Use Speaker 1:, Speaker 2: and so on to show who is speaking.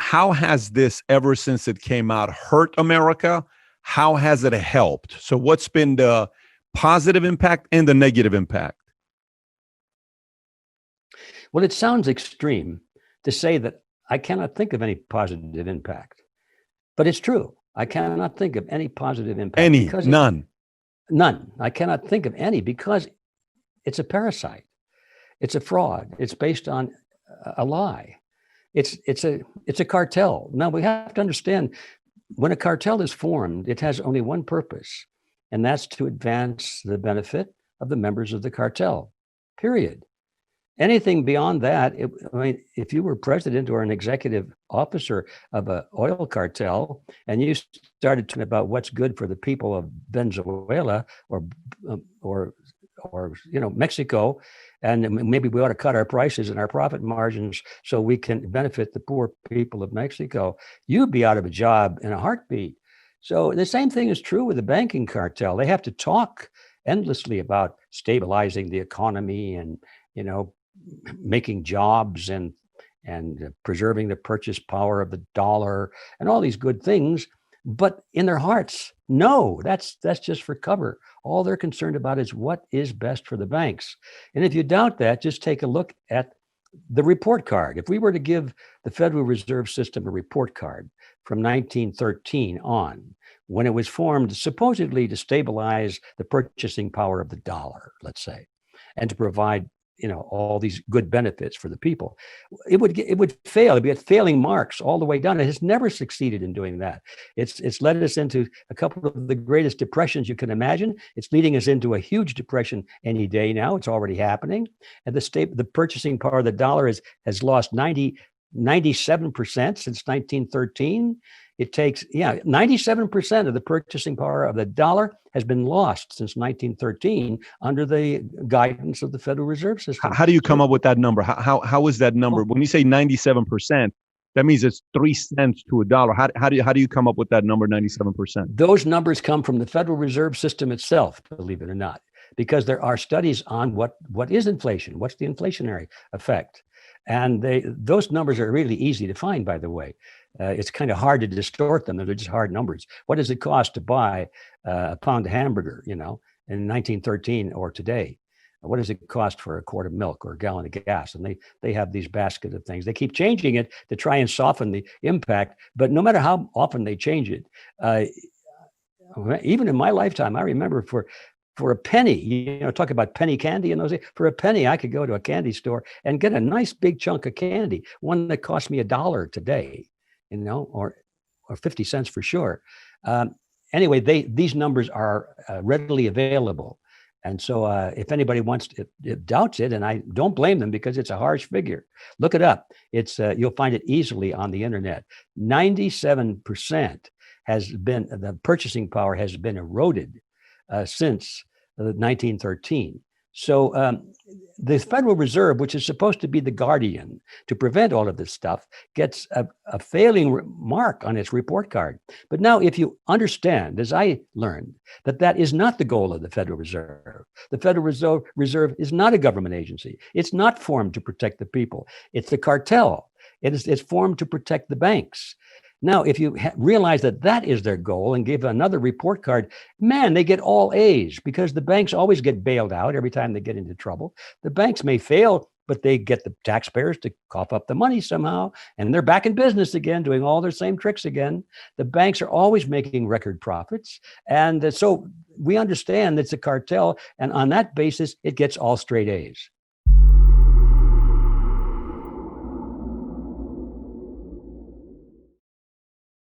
Speaker 1: how has this, ever since it came out, hurt America? How has it helped? So what's been the positive impact and the negative impact?
Speaker 2: Well, it sounds extreme to say that I cannot think of any positive impact, but it's true. I cannot think of any positive impact.
Speaker 1: None.
Speaker 2: None. I cannot think of any because it's a parasite. It's a fraud. It's based on a lie. It's a cartel. Now we have to understand, when a cartel is formed, it has only one purpose, and that's to advance the benefit of the members of the cartel, period. Anything beyond that, if you were president or an executive officer of an oil cartel and you started talking about what's good for the people of Venezuela or Mexico, and maybe we ought to cut our prices and our profit margins so we can benefit the poor people of Mexico, you'd be out of a job in a heartbeat. So the same thing is true with the banking cartel. They have to talk endlessly about stabilizing the economy and, making jobs and preserving the purchase power of the dollar and all these good things. But in their hearts, no, that's just for cover. All they're concerned about is what is best for the banks. And if you doubt that, just take a look at the report card. If we were to give the Federal Reserve System a report card from 1913 on, when it was formed supposedly to stabilize the purchasing power of the dollar, let's say, and to provide all these good benefits for the people, it would fail. It'd be at failing marks all the way down. It has never succeeded in doing that. It's led us into a couple of the greatest depressions you can imagine. It's leading us into a huge depression any day now. It's already happening. And the purchasing power of the dollar has lost 97% since 1913. It takes, 97% of the purchasing power of the dollar has been lost since 1913 under the guidance of the Federal Reserve System.
Speaker 1: How do you come up with that number? How is that number? When you say 97%, that means it's 3 cents to a dollar. How do you come up with that number, 97%?
Speaker 2: Those numbers come from the Federal Reserve System itself, believe it or not, because there are studies on what is inflation, what's the inflationary effect. And those numbers are really easy to find, by the way. It's kind of hard to distort them. They're just hard numbers. What does it cost to buy a pound of hamburger, in 1913 or today? What does it cost for a quart of milk or a gallon of gas? And they have these basket of things. They keep changing it to try and soften the impact. But no matter how often they change it, even in my lifetime, I remember for a penny, talk about penny candy in those days. For a penny, I could go to a candy store and get a nice big chunk of candy, one that cost me $1 today, or 50 cents for sure. Anyway, these numbers are readily available. And so if anybody doubts it, and I don't blame them because it's a harsh figure, look it up. You'll find it easily on the internet. 97% the purchasing power has been eroded since 1913. So the Federal Reserve, which is supposed to be the guardian to prevent all of this stuff, gets a failing mark on its report card. But now if you understand, as I learned, that is not the goal of the Federal Reserve. The Federal Reserve is not a government agency. It's not formed to protect the people. It's the cartel. It's formed to protect the banks. Now, if you realize that is their goal and give another report card, man, they get all A's because the banks always get bailed out every time they get into trouble. The banks may fail, but they get the taxpayers to cough up the money somehow, and they're back in business again, doing all their same tricks again. The banks are always making record profits. And so we understand it's a cartel, and on that basis, it gets all straight A's.